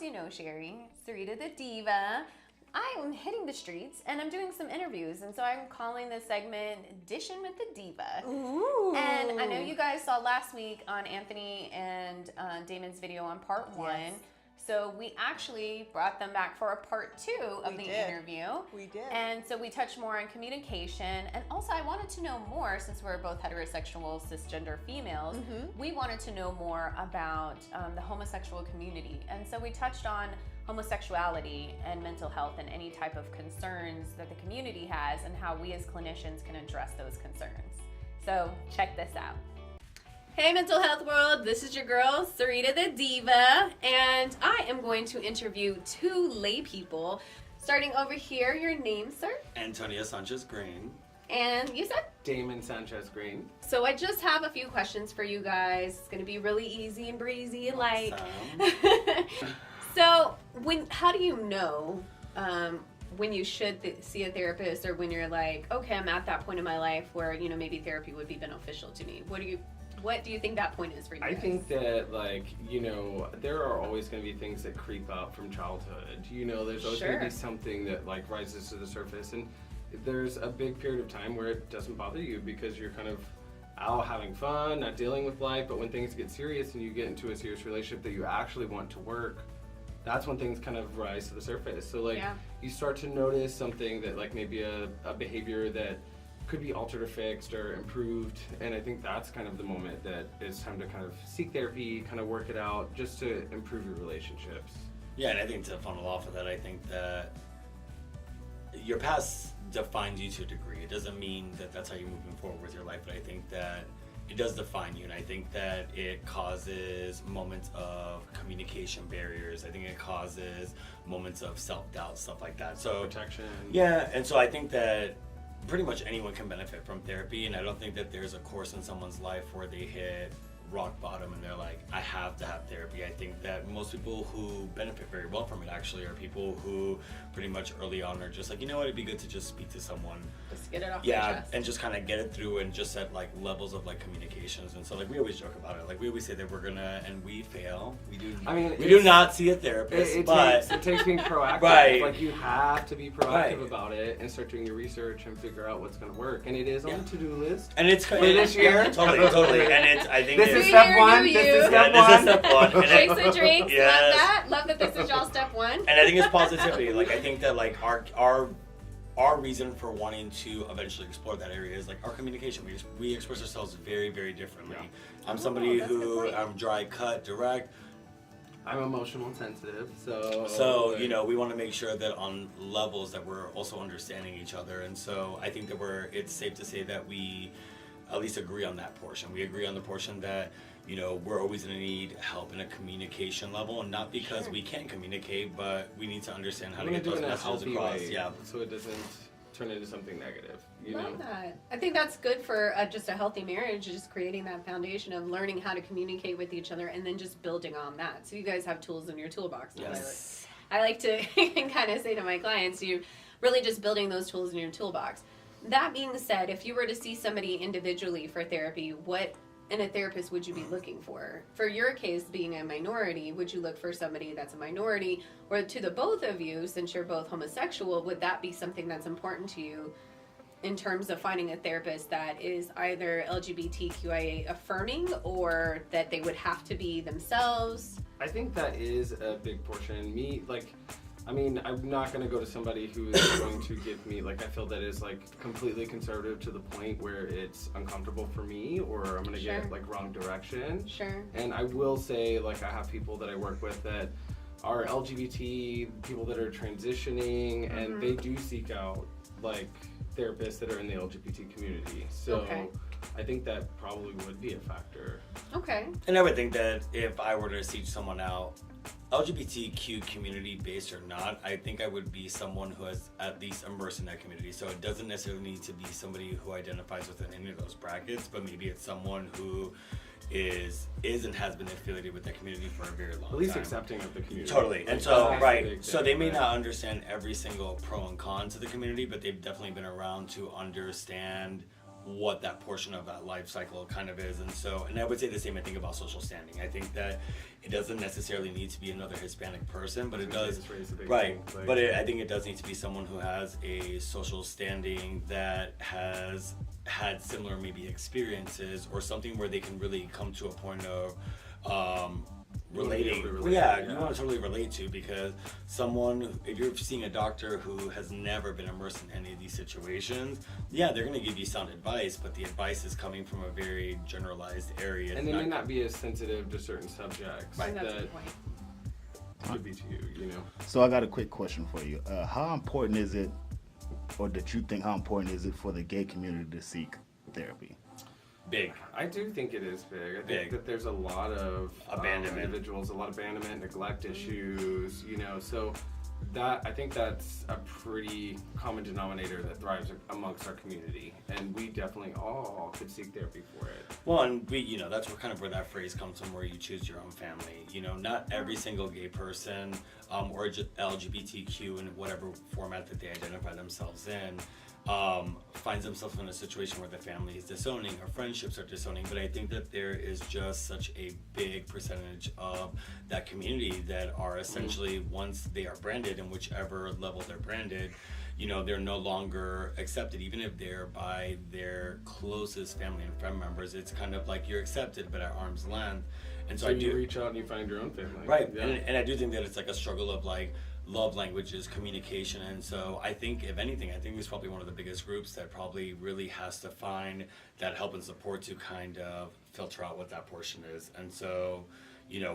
you know, Sherry, Sarita the Diva. I am hitting the streets and I'm doing some interviews, and so I'm calling this segment Dishing with the Diva. Ooh. And I know you guys saw last week on Anthony and Damon's video on part 1. Yes. So we actually brought them back for a part 2 of the interview. We did. And so we touched more on communication. And also I wanted to know more, since we're both heterosexual, cisgender females, we wanted to know more about the homosexual community. And so we touched on homosexuality and mental health and any type of concerns that the community has and how we as clinicians can address those concerns. So check this out. Hey mental health world, this is your girl Sarita the Diva, and I am going to interview 2 lay people. Starting over here, your name, sir? Antonio Sanchez Green. And you said? Damon Sanchez Green. So I just have a few questions for you guys. It's gonna be really easy and breezy, like. So how do you know when you should see a therapist, or when you're like, okay, I'm at that point in my life where, you know, maybe therapy would be beneficial to me? What do you think that point is for you guys? I think that, like, you know, there are always going to be things that creep up from childhood. You know, there's always going to be something that, like, rises to the surface. And there's a big period of time where it doesn't bother you because you're kind of out having fun, not dealing with life. But when things get serious and you get into a serious relationship that you actually want to work, that's when things kind of rise to the surface. So, like, you start to notice something that, like, maybe a behavior that could be altered or fixed or improved, and I think that's kind of the moment that it's time to kind of seek therapy, kind of work it out, just to improve your relationships. Yeah, and I think to funnel off of that, I think that your past defines you to a degree. It doesn't mean that that's how you're moving forward with your life, but I think that it does define you, and I think that it causes moments of communication barriers. I think it causes moments of self-doubt, stuff like that. So Protection. Yeah, and so I think that pretty much anyone can benefit from therapy, and I don't think that there's a course in someone's life where they hit rock bottom and they're like, I have to have therapy. I think that most people who benefit very well from it actually are people who pretty much early on are just like, you know what, it'd be good to just speak to someone. Just get it off your chest. And just kind of get it through, and just at like levels of like communications. And so like we always joke about it. Like we always say that we're gonna, and we fail. We do. I mean, we do not see a therapist, but it takes being proactive. Right. Like you have to be proactive about it and start doing your research and figure out what's gonna work. And it is on the to-do list. And it's for this year. Totally. And it's, I think this is step 1. This is step 1. Drinks and drinks. Love that. Love that this is y'all step 1. And I think it's positivity. Like I think that like our reason for wanting to eventually explore that area is like our communication. We express ourselves very, very differently. Yeah. I'm somebody who I'm dry, cut, direct. I'm emotional and sensitive, so you know, we want to make sure that on levels that we're also understanding each other, and so I think that it's safe to say that we at least agree on that portion. We agree on the portion that, you know, we're always going to need help in a communication level, and not because we can't communicate, but we need to understand how to get those messages across. Yeah, so it doesn't turn into something negative. Love that. I think that's good for just a healthy marriage, just creating that foundation of learning how to communicate with each other and then just building on that. So you guys have tools in your toolbox. Yes. I like to kind of say to my clients, you really just building those tools in your toolbox. That being said, if you were to see somebody individually for therapy, what in a therapist would you be looking for? For your case, being a minority, would you look for somebody that's a minority? Or to the both of you, since you're both homosexual, would that be something that's important to you in terms of finding a therapist that is either LGBTQIA affirming, or that they would have to be themselves? I think that is a big portion. I'm not going to go to somebody who is going to give me, like, I feel that is, like, completely conservative to the point where it's uncomfortable for me, or I'm going to get, like, wrong direction. Sure. And I will say, like, I have people that I work with that are LGBT, people that are transitioning, and they do seek out, like, therapists that are in the LGBT community. So I think that probably would be a factor. Okay. And I would think that if I were to seek someone out, LGBTQ community based or not, I think I would be someone who has at least immersed in that community. So it doesn't necessarily need to be somebody who identifies within any of those brackets, but maybe it's someone who is and has been affiliated with that community for a very long time. At least accepting of the community. Totally. And so, so they may not understand every single pro and con to the community, but they've definitely been around to understand what that portion of that life cycle kind of is. And I would say the same, I think, about social standing. I think that it doesn't necessarily need to be another Hispanic person, but it does, right, but I think it does need to be someone who has a social standing that has had similar maybe experiences, or something where they can really come to a point of relating. You want to totally relate to, because if you're seeing a doctor who has never been immersed in any of these situations, they're going to give you sound advice, but the advice is coming from a very generalized area. And they may not be as sensitive to certain subjects. Right. That's a good point. Could be to you, So I got a quick question for you. How important is it, or that you think, how important is it for the gay community to seek therapy? Big. I do think it is big. I think that there's a lot of abandonment individuals, a lot of abandonment, neglect issues, so that, I think that's a pretty common denominator that thrives amongst our community, and we definitely all could seek therapy for it. Well, and we, that's where that phrase comes from, where you choose your own family. Not every single gay person, or LGBTQ in whatever format that they identify themselves in, finds themselves in a situation where the family is disowning or friendships are disowning. But I think that there is just such a big percentage of that community that are essentially, once they are branded, in whichever level they're branded, they're no longer accepted, even if they're by their closest family and friend members. It's kind of like you're accepted, but at arm's length. And so you reach out and you find your own family. Right. Yeah. And I do think that it's like a struggle of like love languages, communication. And so I think, if anything, it's probably one of the biggest groups that probably really has to find that help and support to kind of filter out what that portion is. And so,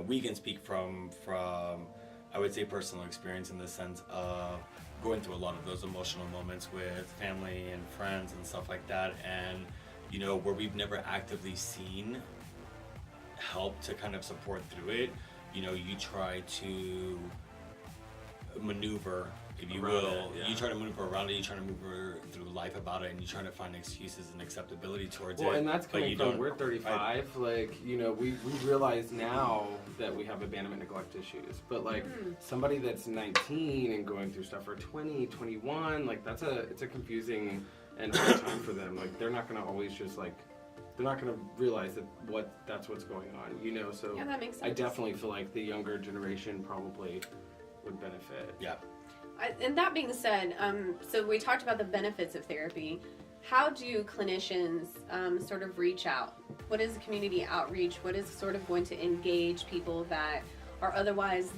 we can speak from I would say personal experience, in the sense of going through a lot of those emotional moments with family and friends and stuff like that. And, where we've never actively seen help to kind of support through it, you try to maneuver, if you will. You try to maneuver around it, you try to maneuver through life about it, and you try to find excuses and acceptability towards it. Well, and that's coming from, we're 35, we realize now that we have abandonment, neglect issues, but somebody that's 19 and going through stuff, or 20, 21, it's a confusing and hard time for them. They're not going to always just they're not going to realize that's what's going on, so that makes sense. I definitely feel like the younger generation probably would benefit. Yeah. And that being said, so we talked about the benefits of therapy. How do clinicians sort of reach out? What is community outreach? What is sort of going to engage people that are otherwise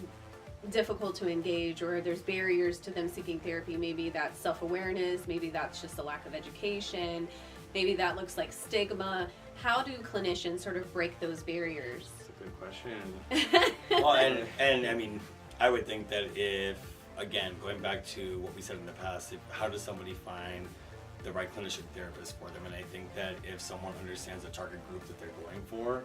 difficult to engage, or there's barriers to them seeking therapy? Maybe that's self-awareness, maybe that's just a lack of education, maybe that looks like stigma. How do clinicians sort of break those barriers? That's a good question. Well, and I would think that if, again, going back to what we said in the past, how does somebody find the right clinician therapist for them? And I think that if someone understands the target group that they're going for,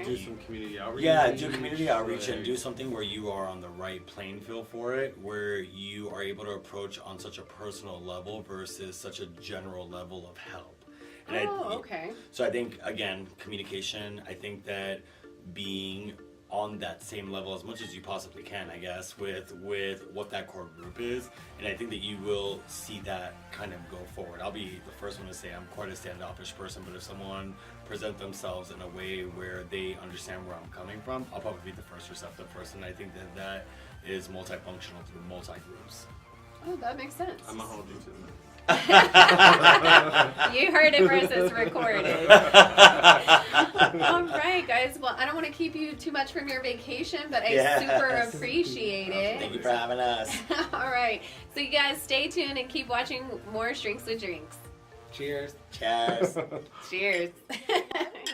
do some community outreach. Yeah, do community outreach and do something where you are on the right playing field for it, where you are able to approach on such a personal level versus such a general level of help. And So I think, again, communication, I think that being on that same level as much as you possibly can, I guess, with what that core group is. And I think that you will see that kind of go forward. I'll be the first one to say I'm quite a standoffish person, but if someone presents themselves in a way where they understand where I'm coming from, I'll probably be the first receptive person. I think that is multifunctional through multi-groups. Oh, that makes sense. I'm going to hold you to that. You heard it first, it's recorded. All right, guys. Well, I don't want to keep you too much from your vacation, but I super appreciate it. Thank you for having us. All right. So you guys stay tuned and keep watching more Shrinks with Drinks. Cheers. Cheers. Cheers.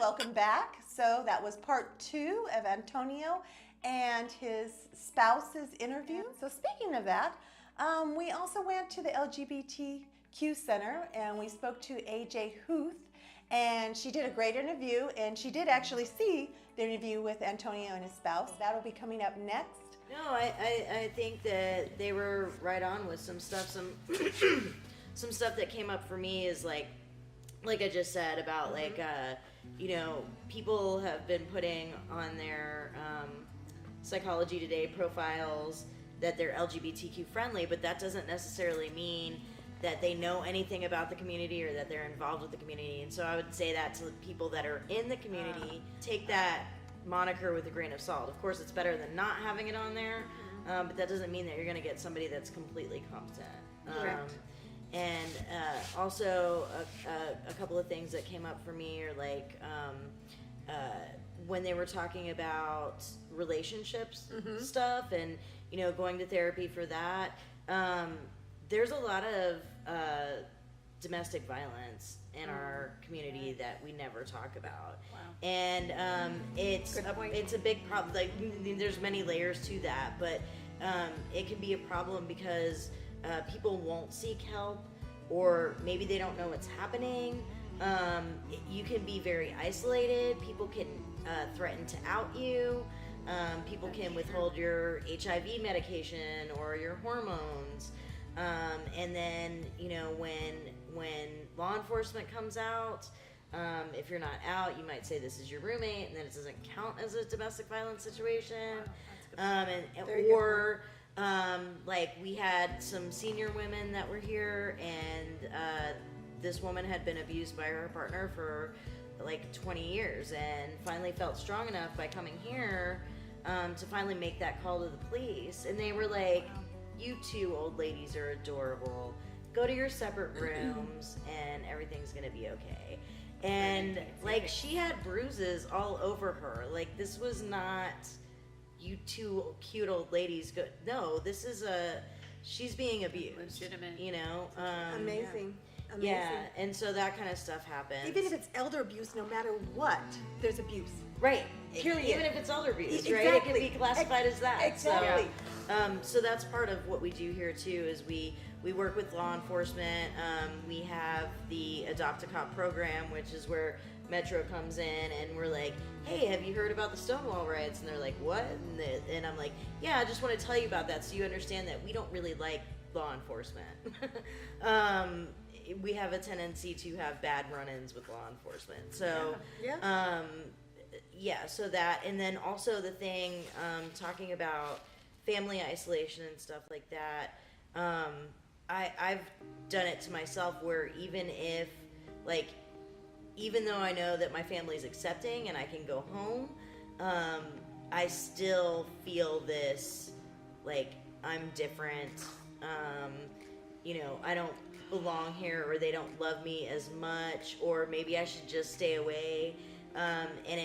Welcome back. So that was part 2 of Antonio and his spouse's interview. So speaking of that, we also went to the LGBTQ Center and we spoke to AJ Huth, and she did a great interview, and she did actually see the interview with Antonio and his spouse. That'll be coming up next. No, I think that they were right on with some stuff. Some stuff that came up for me is like I just said about people have been putting on their Psychology Today profiles that they're LGBTQ friendly, but that doesn't necessarily mean that they know anything about the community or that they're involved with the community. And so I would say that to people that are in the community, take that moniker with a grain of salt. Of course, it's better than not having it on there, but that doesn't mean that you're going to get somebody that's completely competent. Correct. And also a couple of things that came up for me are like when they were talking about relationships stuff and, you know, going to therapy for that. There's a lot of domestic violence in our community that we never talk about. Wow. And it's a big problem. Like, there's many layers to that, but it can be a problem because people won't seek help, or maybe they don't know what's happening. You can be very isolated. People can threaten to out you. People can withhold your HIV medication or your hormones. And then, you know, when law enforcement comes out, if you're not out, you might say this is your roommate, and then it doesn't count as a domestic violence situation. Like, we had some senior women that were here, and this woman had been abused by her partner for like 20 years, and finally felt strong enough by coming here to finally make that call to the police. And they were like, "You two old ladies are adorable. Go to your separate rooms and everything's gonna be okay." And like, she had bruises all over her. Like, this was not, "You two cute old ladies go." No, this is she's being abused. Legitimate. You know? Amazing. Yeah, and so that kind of stuff happens. Even if it's elder abuse, no matter what, there's abuse. Right. Period. Even if it's elder abuse, right? Exactly. It can be classified as that. Exactly. So that's part of what we do here too. Is we work with law enforcement. We have the Adopt a Cop program, which is where Metro comes in, and we're like, "Hey, have you heard about the Stonewall riots?" And they're like, "What?" And I'm like, "Yeah, I just want to tell you about that so you understand that we don't really like law enforcement." We have a tendency to have bad run-ins with law enforcement. So, so that, and then also the thing, talking about family isolation and stuff like that, I've done it to myself where even though I know that my family's accepting and I can go home, I still feel this, like, I'm different, you know, I don't belong here, or they don't love me as much, or maybe I should just stay away. And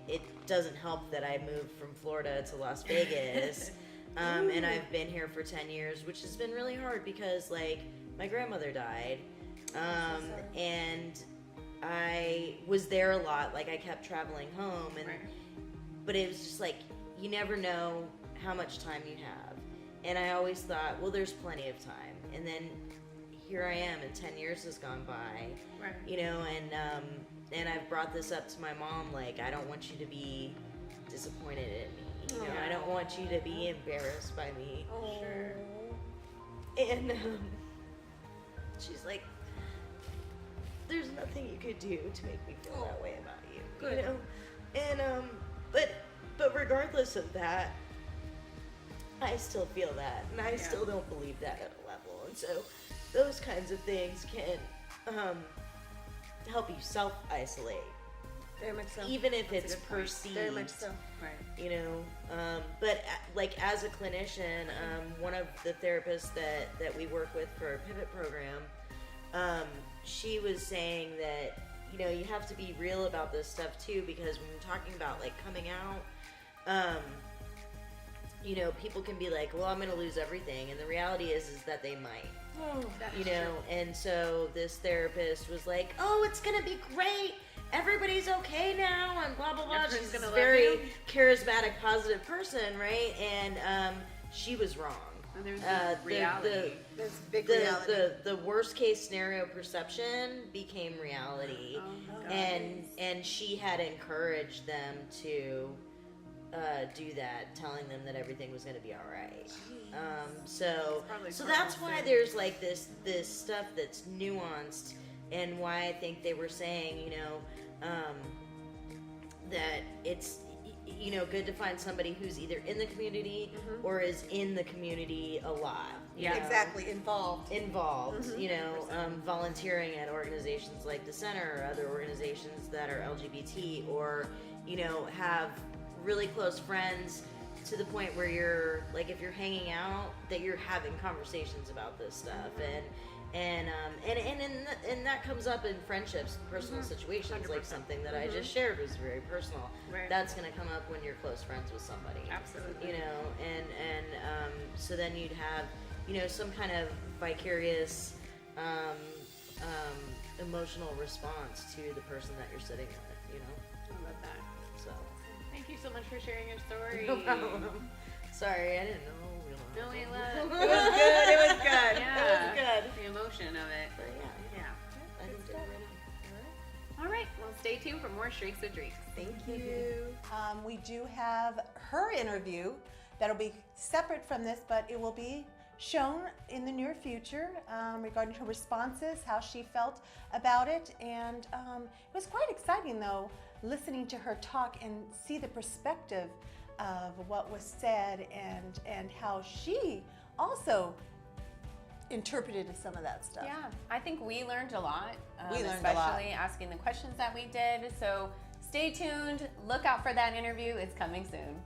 it doesn't help that I moved from Florida to Las Vegas, and I've been here for 10 years, which has been really hard because, like, my grandmother died, and I was there a lot. Like, I kept traveling home, but it was just like, you never know how much time you have. And I always thought, well, there's plenty of time. And then here I am, and 10 years has gone by, you know, and I've brought this up to my mom, like, I don't want you to be disappointed in me, you know, I don't want you to be embarrassed by me. Sure. And she's like, "There's nothing you could do to make me feel that way about you." Good. You know? And but regardless of that, I still feel that, and I still don't believe that at a level. And so those kinds of things can help you self-isolate, Very much so. even if it's perceived. Very much so. Right. You know, but like, as a clinician, one of the therapists that we work with for our Pivot program, she was saying that, you know, you have to be real about this stuff too, because when you're talking about, like, coming out, you know, people can be like, "Well, I'm going to lose everything," and the reality is that they might. You know, and so this therapist was like, "Oh, it's gonna be great. Everybody's okay now," and blah blah blah. Everyone's She's gonna a love very you. charismatic, positive person, right? And she was wrong. And there's reality. There's big reality. The worst case scenario perception became reality, and she had encouraged them to do that, telling them that everything was going to be all right. So that's why there's, like, this stuff that's nuanced, and why I think they were saying, you know, that it's, you know, good to find somebody who's either in the community or is in the community a lot. Yeah. Exactly, involved. You know, volunteering at organizations like the Center or other organizations that are LGBT, or, you know, have really close friends to the point where you're, like, if you're hanging out, that you're having conversations about this stuff. And that comes up in friendships, personal situations, like something that I just shared was very personal. Right. That's going to come up when you're close friends with somebody. Absolutely. You know, and so then you'd have, you know, some kind of vicarious emotional response to the person that you're sitting with, you know? I love that. So. Thank you so much for sharing your story. No problem. Sorry, I didn't know. No, we love It was good. It was good. Yeah. It was good. The emotion of it. But yeah, Yeah. I think they're right on. All right. Well, stay tuned for more Shrieks with Dreeks. Thank you. We do have her interview that'll be separate from this, but it will be shown in the near future regarding her responses, how she felt about it. And it was quite exciting, though, listening to her talk and see the perspective of what was said and how she also interpreted some of that stuff. Yeah, I think we learned a lot. We learned a lot. Especially asking the questions that we did. So stay tuned. Look out for that interview. It's coming soon.